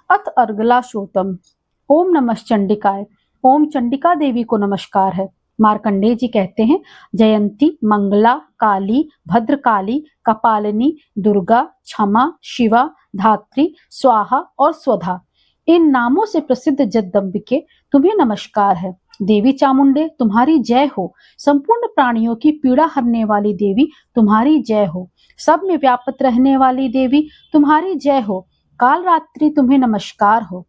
अथ अर्गला श्रोतम। ओम नमः चंडिकाय। ओम चंडिका देवी को नमस्कार है। मार्कंडेय जी कहते हैं, जयंती, मंगला, काली, भद्रकाली, कपालिनी, दुर्गा, क्षमा, शिवा, धात्री, स्वाहा और स्वधा, इन नामों से प्रसिद्ध जगदम्बिके तुम्हें नमस्कार है। देवी चामुंडे तुम्हारी जय हो। संपूर्ण प्राणियों की पीड़ा हरने वाली देवी तुम्हारी जय हो। सब में व्याप्त रहने वाली देवी तुम्हारी जय हो। काल रात्रि तुम्हें नमस्कार हो।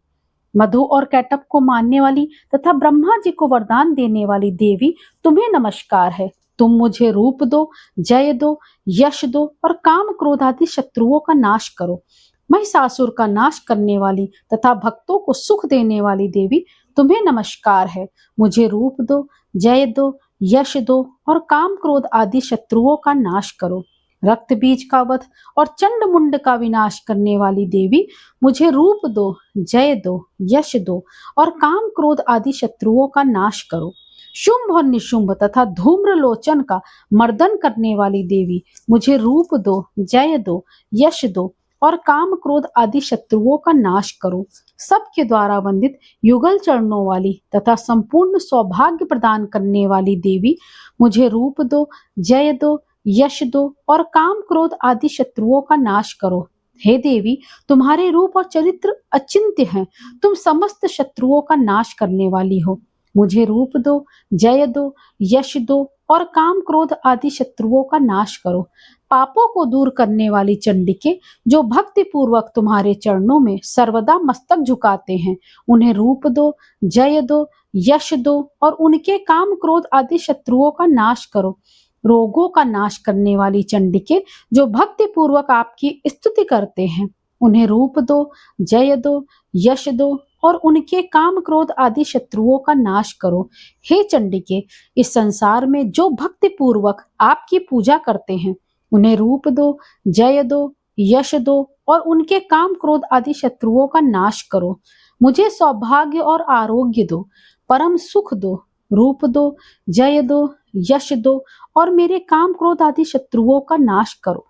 मधु और कैटअप को मानने वाली तथा ब्रह्मा जी को वरदान देने वाली देवी तुम्हें नमस्कार है। तुम मुझे रूप दो, जय दो, यश दो और काम क्रोध आदि शत्रुओं का नाश करो। महिषासुर का नाश करने वाली तथा भक्तों को सुख देने वाली देवी तुम्हें नमस्कार है। मुझे रूप दो, जय दो, यश दो और काम क्रोध आदि शत्रुओं का नाश करो। रक्त बीज का वध और चंड मुंड का विनाश करने वाली देवी मुझे रूप दो, जय दो, यश दो और काम क्रोध आदि शत्रुओं का नाश करो। शुंभ और निशुंभ तथा धूम्र लोचन का मर्दन करने वाली देवी मुझे रूप दो, जय दो, यश दो और काम क्रोध आदि शत्रुओं का नाश करो। सबके द्वारा वंदित युगल चरणों वाली तथा संपूर्ण सौभाग्य प्रदान करने वाली देवी मुझे रूप दो, जय दो, यश दो और काम क्रोध आदि शत्रुओं का नाश करो। हे देवी, तुम्हारे रूप और चरित्र अचिंत्य हैं। तुम समस्त शत्रुओं का नाश करने वाली हो। मुझे रूप दो, जय दो, यश दो और काम क्रोध आदि शत्रुओं का नाश करो। पापों को दूर करने वाली चंडिके, जो भक्ति पूर्वक तुम्हारे चरणों में सर्वदा मस्तक झुकाते हैं, उन्हें रूप दो, जय दो, यश दो और उनके काम क्रोध आदि शत्रुओं का नाश करो। रोगों का नाश करने वाली चंडिके, जो भक्ति पूर्वक आपकी स्तुति करते हैं, उन्हें रूप दो, जय दो, यश दो और उनके काम क्रोध आदि शत्रुओं का नाश करो। हे चंडिके, इस संसार में जो भक्ति पूर्वक आपकी पूजा करते हैं, उन्हें रूप दो, जय दो, यश दो और उनके काम क्रोध आदि शत्रुओं का नाश करो। मुझे सौभाग्य और आरोग्य दो, परम सुख दो, रूप दो, जय दो, यश दो और मेरे काम क्रोध आदि शत्रुओं का नाश करो।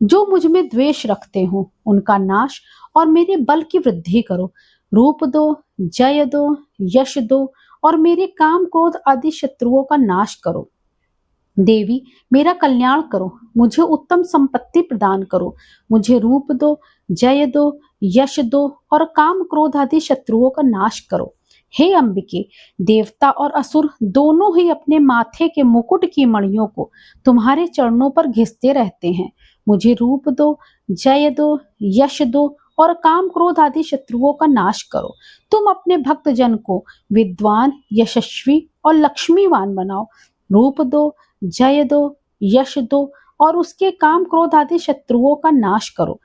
जो मुझ में द्वेष रखते हो, उनका नाश और मेरे बल की वृद्धि करो। रूप दो, जय दो, यश दो और मेरे काम क्रोध आदि शत्रुओं का नाश करो। देवी, मेरा कल्याण करो, मुझे उत्तम संपत्ति प्रदान करो। मुझे रूप दो, जय दो, यश दो और काम क्रोध आदि शत्रुओं का नाश करो। हे अंबिके, देवता और असुर दोनों ही अपने माथे के मुकुट की मणियों को तुम्हारे चरणों पर घिसते रहते हैं। मुझे रूप दो, जय दो, यश दो और काम क्रोध आदि शत्रुओं का नाश करो। तुम अपने भक्त जन को विद्वान, यशस्वी और लक्ष्मीवान बनाओ। रूप दो, जय दो, यश दो और उसके काम क्रोध आदि शत्रुओं का नाश करो।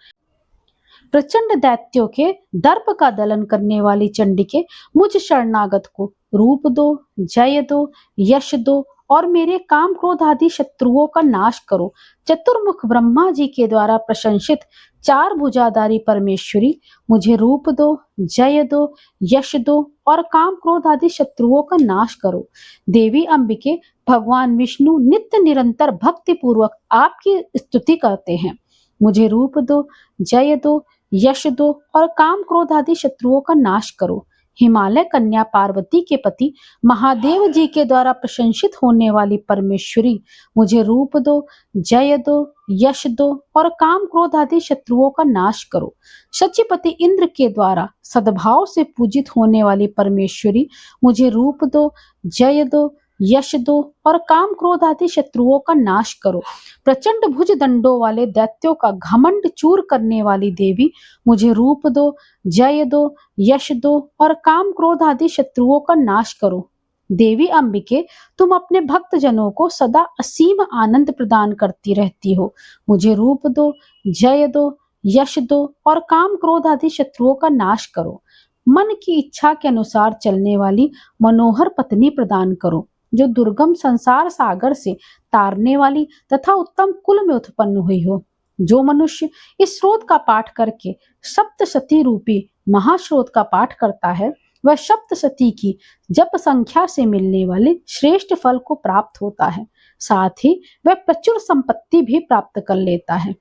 प्रचंड दैत्यों के दर्प का दलन करने वाली चंडिके, मुझ शरणागत को रूप दो, जय दो, यश दो और मेरे काम क्रोध आदि शत्रुओं का नाश करो। चतुर्मुख ब्रह्मा जी के द्वारा प्रशंसित चार भुजाधारी परमेश्वरी, मुझे रूप दो, जय दो, यश दो और काम क्रोध आदि शत्रुओं का नाश करो। देवी अंबिके, भगवान विष्णु नित्य निरंतर भक्ति पूर्वक आपकी स्तुति करते हैं। मुझे रूप दो, जय दो, यश दो और काम क्रोध आदि शत्रुओं का नाश करो। हिमालय कन्या पार्वती के पति महादेव जी के द्वारा प्रशंसित होने वाली परमेश्वरी, मुझे रूप दो, जय दो, यश दो और काम क्रोध आदि शत्रुओं का नाश करो। शचीपति इंद्र के द्वारा सद्भाव से पूजित होने वाली परमेश्वरी, मुझे रूप दो, जय दो, यश दो और काम क्रोध आदि शत्रुओं का नाश करो। प्रचंड भुज दंडों वाले दैत्यों का घमंड चूर करने वाली देवी, मुझे रूप दो, जय दो, यश दो और काम क्रोध आदि शत्रुओं का नाश करो। देवी अंबिके, तुम अपने भक्त जनों को सदा असीम आनंद प्रदान करती रहती हो। मुझे रूप दो, जय दो, यश दो और काम क्रोध आदि शत्रुओं का नाश करो। मन की इच्छा के अनुसार चलने वाली मनोहर पत्नी प्रदान करो, जो दुर्गम संसार सागर से तारने वाली तथा उत्तम कुल में उत्पन्न हुई हो। जो मनुष्य इस स्रोत का पाठ करके सप्तशती रूपी महास्रोत का पाठ करता है, वह सप्तशती की जप संख्या से मिलने वाले श्रेष्ठ फल को प्राप्त होता है। साथ ही वह प्रचुर संपत्ति भी प्राप्त कर लेता है।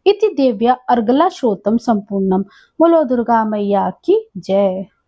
इति देव्या अर्गला श्रोतम संपूर्णम। बोलो दुर्गा मैया की जय।